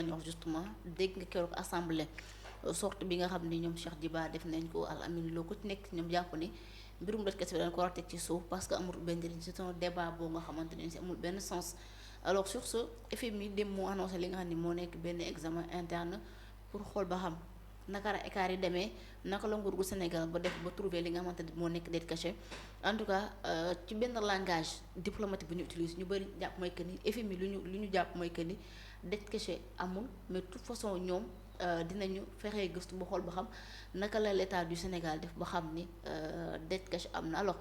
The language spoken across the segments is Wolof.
lañu wax justement dégg nga keroog assemblée sorte bi nga xam ni ñoom Cheikh Diba def nañ ko Al Amine Lo ko ci nekk ñoom jàpp ni mbirum daj kese bi dañ ko war a teg ci suuf parce que amul benn njëriñ c'est un débat boo nga xamante ne si amul benn sens. alors sur ce FMI dem moo annoncé li nga xam ni moo nekk benn examen interne pour xool ba xam naka la écart yi demee naka la nguur gu Sénégal ba def ba trouver li nga xamante ni moo nekk dette cachée en tout cas ci benn langage diplomatique bu ñu utilise ñu bëri jàpp mooy que ni FMI lu ñu jàpp mooy que ni dette cachée amul mais de toute façon ñoom dinañu fexee gëstu ba xool ba xam naka la l'état du Sénégal def ba xam ni dette cachée am na alors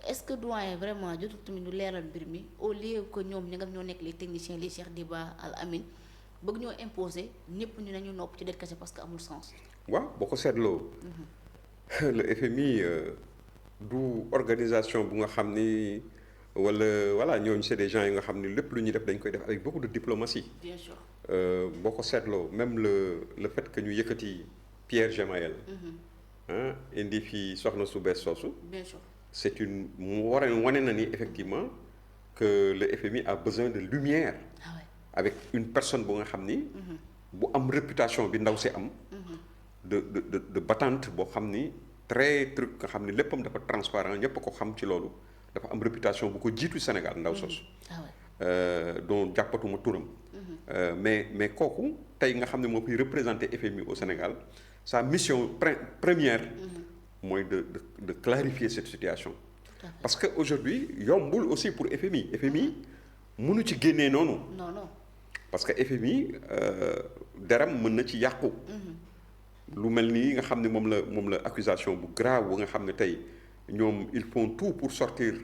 est-ce que doyen vraiment jotul tamit ñu leeral mbir mi au lieu que ñoom ñi nga ñoo nekk les techniciens les Cheikh Diba Al Amine bëgg ñoo imposer ñëpp ñu nañu nopp ci dette cachée parce que amul sens. waaw boo ko seetloo. le FMI du organisation bu nga xam ni wala voilà ñooñu c'est des gens yi nga xam ni lépp lu ñuy def dañ koy def avec beaucoup de diplomatie. bien sûr. boo ko seetloo même le fait que ñu yëkkati Pierre Gemayel. indi fii soxna su bees soosu. bien sûr. c'est une mu wane na ni effectivement que le FMI a besoin de lumière. ah ouais. avec une personne bu nga xam ni. bu am réputation bi ndaw si am. de battante boo xam ni très truc nga xam ni léppam dafa transparent ñëpp ko xam ci loolu dafa am réputation bu ko jiitu Sénégal ndaw soosu. ah ouais. dont jàppatuma turam. mais kooku tey nga xam ne moo fiy représenter FMI au Sénégal sa mission première. mooy de clarifier cette situation. parce que aujourd'hui yombul aussi pour FMI mënu ci génnee noonu. non. parce que FMI deram mën na ci yàqu. lu mel nii nga xam ne moom la accusation bu grave bu nga xam ne tey ñoom ils font tout pour sortir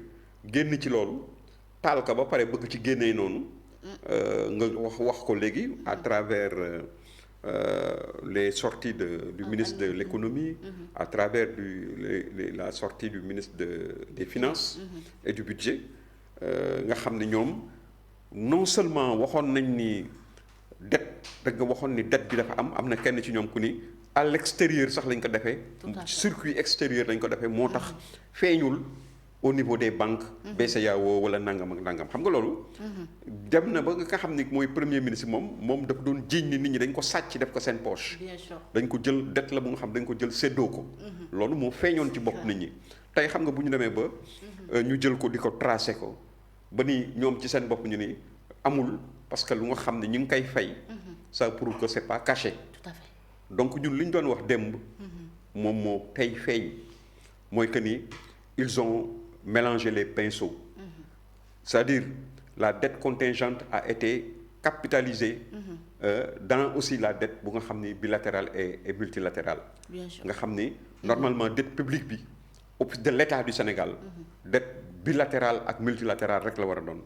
génn ci loolu taal ka ba pare bëgg ci génnee noonu. nga wax ko léegi à travers. Les sorties du ministre de l'économie, à travers la sortie du ministre des finances et du budget nga xam ne ñoom non seulement waxoon nañ ni dette da nga waxoon ni dette bi dafa am na kenn ci ñoom ku ni à l'extérieur sax lañ ko defee circuit extérieur lañ ko defee moo tax feeñul au niveau des banques BCEAO wala nangam ak nangam xam nga loolu dem na ba nga xam ni mooy premier ministre moom dafa doon jiiñ ni nit ñi dañ ko sàcc def ko seen poche. bien sûr. dañ ko jël dette la bu nga xam dañ ko jël séddoo ko loolu moo feeñoon ci bopp nit ñi tey xam nga bu ñu demee ba ñu jël ko di ko tracé ko ba ni ñoom ci seen bopp ñu ni amul parce que lu nga xam ne ñu ngi koy fay ça prouve que c'est pas caché. tout à fait. donc ñun li ñu doon wax démb moom moo tey feeñ mooy que ni ils ont mélanger les pinceaux. C'est-à-dire la dette contingente a été capitalisée dans aussi la dette bu nga xam ni bilatérale et multilatérale. bien sûr. nga xam ni normalement dette publique bi de l'État du Sénégal dette bilatérale ak multilatérale rek la war a doon.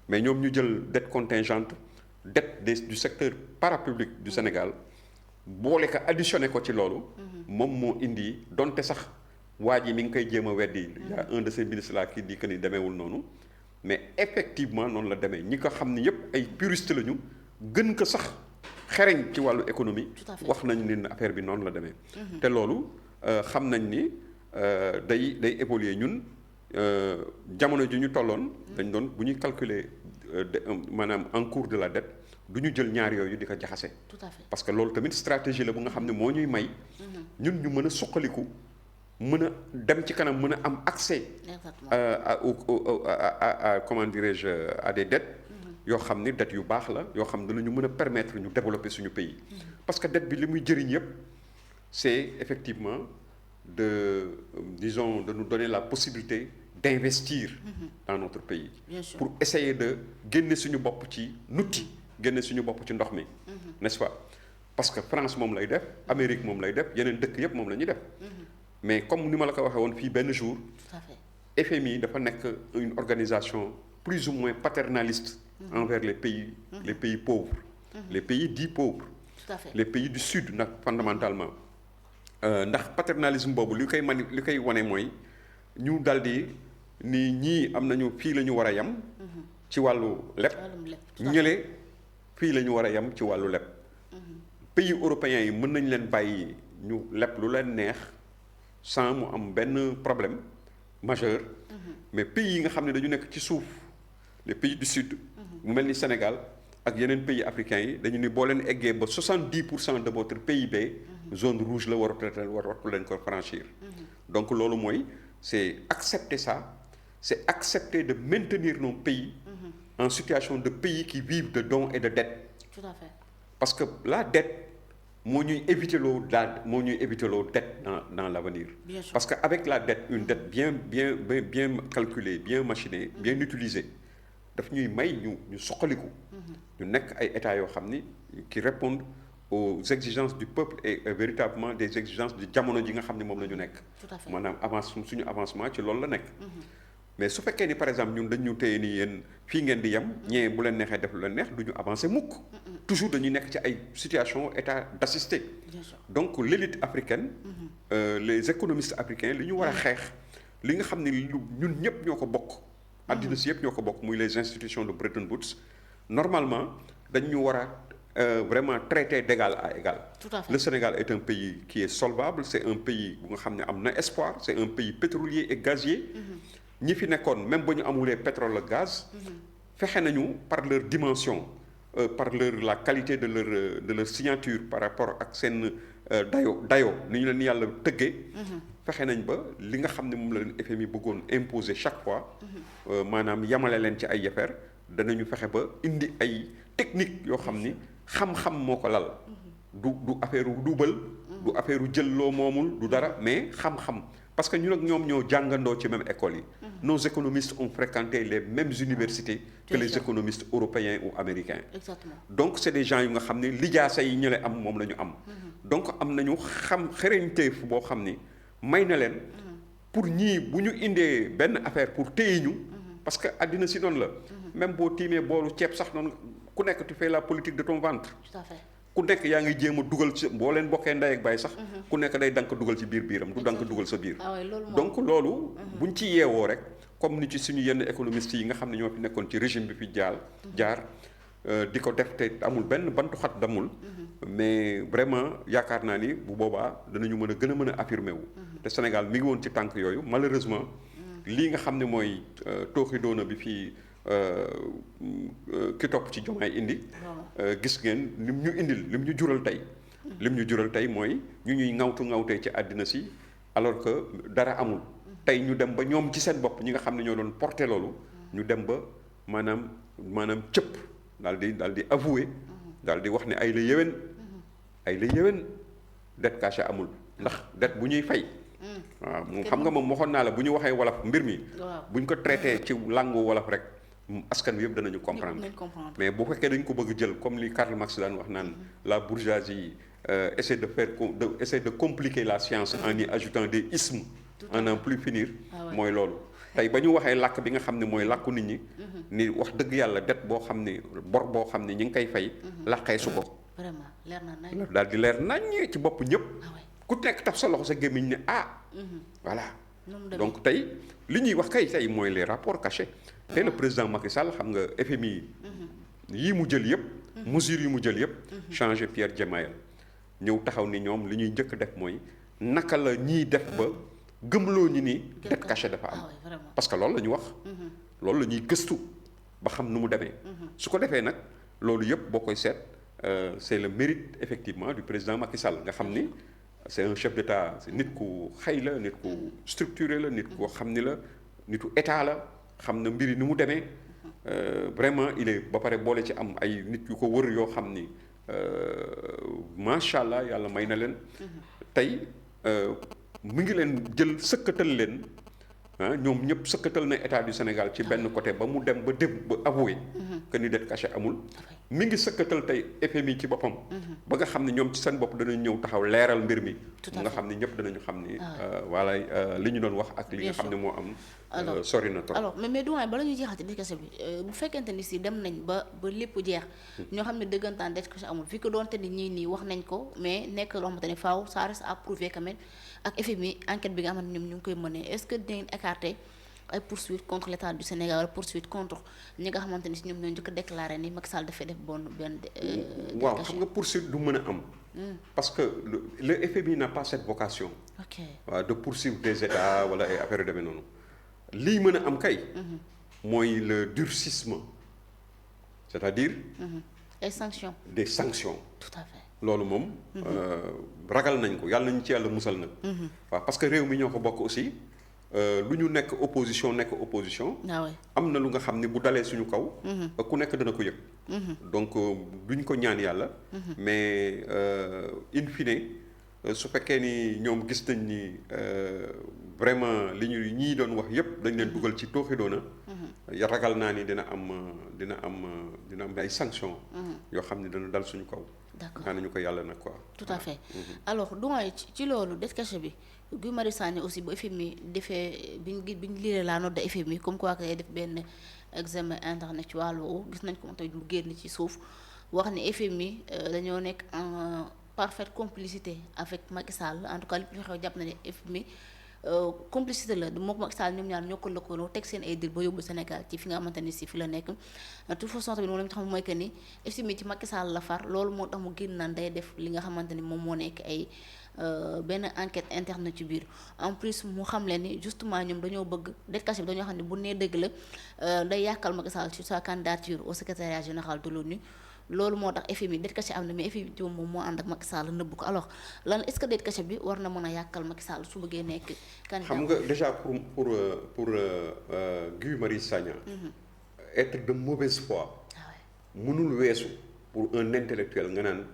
mais ñoom ñu jël dette contingente dette du secteur parapublic du Sénégal boole ko additionné ko ci loolu. moom moo indi donte sax. waa ji mi ngi koy jéem a weddi il y a un de ces ministres là qui dit que ni demeewul noonu mais effectivement noonu la demee ñi ko xam ni yépp ay puristes lañu gën ko sax xereñ ci wàllu économie. wax nañu ni affaire bi noonu la demee. te loolu xam nañ ni day évoluer ñun jamono ji ñu tolloon. dañ doon bu ñuy calculer maanaam en cours de la dette du ñu jël ñaar yooyu di ko jaxase. tout à fait. parce que loolu tamit stratégie la bu nga xam ne moo ñuy may. ñun ñu mën a suqaliku. mën a dem ci kanam mën a am accès. exactement. à comment dirais-je à des dettes. yoo xam ni dettes yu baax la yoo xam ne dinañu mën a permettre ñu développer suñu pays. parce que dette bi li muy jëriñ yépp c'est effectivement disons de nous donner la possibilité d'investir dans notre pays. bien sûr. pour essayer de génne suñu bopp ci nutti génne suñu bopp ci ndox mi. n'est-ce pas parce que France moom lay def Amérique moom lay def yeneen dëkk yépp moom la ñuy def. mais comme ni ma la ko waxee woon fii benn jour. tout à fait. FMI dafa nekk une organisation plus ou moins paternaliste. envers les pays pauvres. les pays dits pauvres. tout à fait. les pays du sud nag fondamentalement ndax paternalisme boobu li koy wane mooy ñu daldi ni ñii am nañu fii la ñu war a yem. ci wàllu leb. ñële fii la ñu war a yem ci wàllu leb. pays européens yi mën nañ leen bàyyi ñu leb lu leen neex. sans mu am benn problème majeur. mais pays yi nga xam ne dañu nekk ci suuf les pays du sud. mu mel ni Sénégal ak yeneen pays africains yi dañu ni boo leen eggee ba 70% de votre PIB zone rouge la waratu leen ko franchir. Donc loolu mooy c'est accepter ça, c'est accepter de maintenir nos pays en situation de pays qui vivent de dons et de dettes. Tout à fait. Parce que la dette moo ñuy éviter loo dette dans l'avenir. Bien sûr. Parce que avec la dette, une dette bien calculée, bien machinée, bien utilisée, daf ñuy may ñu soqaliku. ñu nekk ay états yoo xam ni qui répondent aux exigences du peuple et véritablement des exigences du jamono ji nga xam ne moom la ñu nekk. Tout à fait. maanaam suñu avancement ci loolu la nekk. Mais su fekkee ni par exemple ñun dañu téye ni yéen fii ngeen di yem ñee bu leen neexee def lu leen neex du ñu avancer mukk. Toujours dañuy nekk ci ay situation état d'assister. Bien sûr. Donc l'élite africaine, les économistes africains li ñu war a xeex li nga xam ne ñun ñëpp ñoo ko bokk. àddina si yëpp ñoo ko bokk muy les institutions de Bretton Woods normalement dañu war a vraiment traiter d'égal à égal. Tout à fait. Le Sénégal est un pays qui est solvable, c'est un pays bu nga xam ne am na espoir, c'est un pays pétrolier et gazier. ñi fi nekkoon même ba ñu amulee pétrole ak gaz. fexe nañu par leur dimension. Par la qualité de leur signature par rapport ak seen dayo ni ñu leen yàlla tëggee. fexe nañ ba li nga xam ne moom la leen FMI bëggoon imposer chaque fois. maanaam yamale leen ci ay yefeer danañu fexe ba indi ay technique yoo xam ni xam-xam moo ko lal. du affaire duubal. du affaire jël loo moomul du dara mais xam-xam. Parce que ñun ak ñoom ñoo jàngandoo ci même école yi. Nos économistes ont fréquenté les mêmes universités que les économistes européens ou américains. Exactement. Donc c'est des gens yu nga xam ne lijaasa yi ñële am moom la ñu am. Donc am nañu xereñteef boo xam ni may na leen. pour ñii bu ñu indee benn affaire pour téye ñu. parce que àddina si noonu la. même boo tiimee boolu ceeb sax noonu ku nekk tu fais la politique de ton ventre. Tout à fait. ku nekk yaa ngi jéem a dugal ci boo leen bokkee ndey ak baay sax. ku nekk day dank dugal ci biiram du dank dugal sa biir. Donc loolu buñ ci yeewoo rek comme ni ci suñu yenn économistes yi nga xam ne ñoo fi nekkoon ci régime bi fi jaar di ko def te amul benn bantu xat damul. mais vraiment yaakaar naa ni bu boobaa danañu mën a affirmer wu. te Sénégal mi ngi woon ci tànk yooyu malheureusement. lii nga xam ne mooy tooxi doona bi fii ki topp ci Diomaye indi. gis ngeen lim ñu jural tey. lim ñu jural tey mooy ñu ñuy ŋawtee ci àddina si alors que dara amul. tey ñu dem ba ñoom ci seen bopp ñi nga xam ne ñoo doon porter loolu. ñu dem ba maanaam cëpp daal di avouer. daal di wax ne ay la yéwén dette cachée amul ndax dette bu ñuy fay. waaw moom xam nga moom waxoon naa la bu ñu waxee wolof mbir mi. bu ñu ko traité ci langue wolof rek. askan wi yëpp danañu comprendre mais bu fekkee dañ ko bëgg jël comme li Karl Marx daan wax naan la bourgeoisie essaie de compliquer la science en y ajoutant des ismes en n'en plus finir mooy loolu tey ba ñu waxee làkk bi nga xam ne mooy làkku nit ñi ni wax dëgg yàlla det boo xam ne bor boo xam ne ñi ngi koy fay làqee su ko vraiment leer na nañ daal di leer nañ ci bopp ñëpp ku nekk taf sa loxo sa gémmiñ ne voilà donc tey li ñuy wax kay tey mooy les rapports cachés te le président Macky Sall xam nga FMI yii mu jël yëpp mesures yi mu jël yëpp changer Pierre Djemayel ñëw taxaw ni ñoom li ñuy njëkk def mooy naka la ñiy def ba gëmloo ñi ni dette cachée dafa am parce que loolu la ñu wax loolu la ñuy gëstu ba xam nu mu demee su ko defee nag loolu yëpp boo koy seet c'est le mérite effectivement du président Macky Sall nga xam ni c'est un chef d'État c'est nit ku xëy la nit ku structuré la nit koo xam ni la nitu état la xam na mbiri ni mu demee vraiment il est ba pare boole ci am ay nit yu ko wër yoo xam ni macha allah yàlla may na leen tey mu ngi leen jël sëkkatal leen ñoom ñëpp sëkkatal na état du Sénégal ci benn côté ba mu dem ba avoué que ni dette cachée amul mi ngi sëkkatal tey FMI ci boppam ba nga xam ne ñoom ci seen bopp danañ ñëw taxaw leeral mbir mi nga xam ne ñëpp danañu xam ni voilà li ñu doon wax ak li nga xam ne moo am sori na trop alors mais doyen bala ñuy jeexal ci dette cachée bi bu fekkente ni si dem nañ ba lépp jeex ñoo xam ne dëggantaan dette cachée amul fi ko doonte ni ñii nii wax nañ ko mais nekk loo xamante ne faaw ça reste à prouver quand même ak FMI enquête bi nga xamante ñoom ñu ngi koy mënee est-ce que dinañ écarter ay poursuites contre l'État du Sénégal wala poursuites contre ñi nga xamante ni si ñoom ñoo njëkk a déclaré ni Macky Sall dafay def benn waaw xam nga poursuite du mën a am parce que le FMI n'a pas cette vocation waaw de poursuivre des États wala ay affaires yu demee noonu lii mën a am kay mooy le durcissement c'est-à-dire ay sanctions. des sanctions. tout à fait. loolu moom ragal nañ ko yàlla nañu ci yàlla musal nag. waaw parce que réew mi ñoo ko bokk aussi lu ñu nekk opposition am na lu nga xam ne bu dalee suñu kaw. ku nekk dana ko yëg. donc duñ ko ñaan yàlla. mais in fine su fekkee ni ñoom gis nañ ni vraiment li ñu ñii doon wax yépp dañ leen dugal ci tooxi doona ragal naa ni dina am ay sanctions. yoo xam ne dana dal suñu kaw. d'accord ñaan nañu ko yàlla nag quoi. tout à fait alors doyen ci loolu det caché bi Guy Marius Sagna aussi bu FMI defee bi ñu lire la note de FMI comme quoi que day def benn examen internet ci wàllu woowu gis nañ ko moom tamit mu génn ci suuf wax ni FMI dañoo nekk en parfaite complicité avec Macky Sall en tout cas li ñu xew jàpp na ne FMI complicité la moom Macky Sall ñoom ñaar ñoo ko lëkkaloo teg seen ay dil ba yóbbu Sénégal ci fi nga xamante ni si fi la nekk de toute façon tamit moom la ñu tax mooy que ni FMI ci Macky Sall la far loolu moo tax mu génn naan day def li nga xamante ni moom moo nekk ay benn enquête interne ci biir en plus mu xam leen ni justement ñoom dañoo bëgg det caché bi dañoo xam ne bu nee dëgg la day yàqal Macky Sall sur sa candidature au secrétariat général de l'ONU loolu moo tax FMI det caché am na mais FMI moom moo ànd ak Macky Sall nëbb ko alors lan est-ce que det caché bi war na mën a yàqal Macky Sall su bëggee nekk candidat. xam nga déjà pour Guy Marius Sagna être de mauvaise foi mënul weesu pour un intellectuel nga naan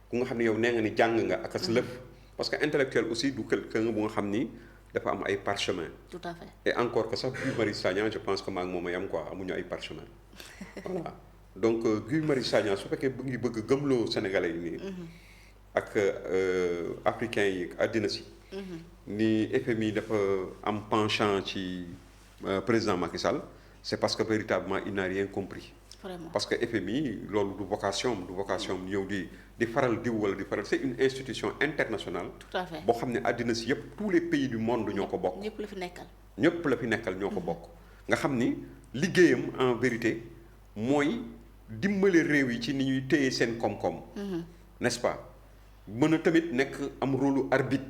ku nga xam ne yow nee nga ni jàng nga ak as lëf parce que intellectuel aussi du quelqu'un bu nga xam ni dafa am ay parchemin. tout à fait et encore que sax Guy Marius Sagna je pense que maa ngi moom a yam quoi amuñu ay parchemin voilà donc Guy Marius Sagna su fekkee bu ngi bëgg gëmloo Sénégalais yi nii ak africains yi àddina si ni FMI dafa am penchant ci président Macky Sall c'est parce que véritablement il n'a rien compris. Vraiment. Parce que FMI loolu du vocation ñëw di faral diw wala di faral c'est une institution internationale. tout à fait boo xam ne àddina si yëpp tous les pays du monde ñoo ko bokk. ñëpp la fi nekkal. ñëpp la fi nekkal ñoo ko bokk. nga xam ni liggéeyam en vérité mooy dimbale réew yi ci ni ñuy téye seen koom-koom. n'est-ce pas mën a tamit nekk am rôle arbitre.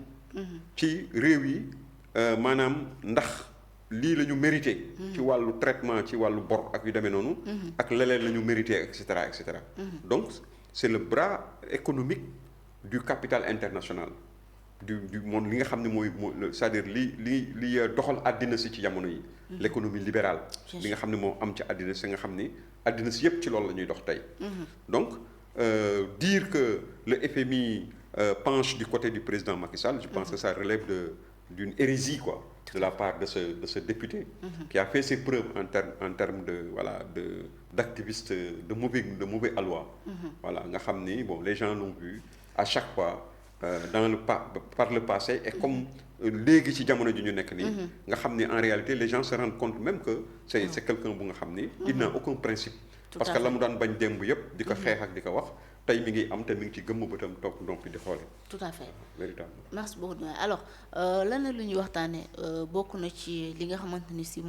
ci réew yi maanaam ndax. lii la ñu mérité. ci wàllu traitement ci wàllu bor ak yu demee noonu. ak leneen la ñu mérité et cetera et cetera. donc c'est le bras économique du capital international du monde li nga xam ne mooy c'est-à-dire li doxal àddina si ci jamono yi. l'économie libérale. li nga xam ne moo am ci àddina si nga xam ni àddina si yépp ci loolu la ñuy dox tey. donc dire que le FMI penche du côté du président Macky Sall je pense que ça relève d'une hérésie quoi. de la part de ce député qui a fait ses preuves en termes d'activiste de mauvais aloi. Voilà nga xam ni bon les gens l'ont vu à chaque fois par le passé et comme léegi ci jamono ji ñu nekk nii nga xam ni en réalité les gens se rendent compte même que c'est quelqu'un bu nga xam ni il n'a aucun principe parce que la mu daan bañ démb yépp di ko xeex ak di ko wax tey mi ngi am te mi ngi ci gëmm bëtam topp ndompi di xoole. tout à fait véritablement. merci beaucoup alors lan la lu ñuy waxtaanee bokk na ci li nga xamante ni si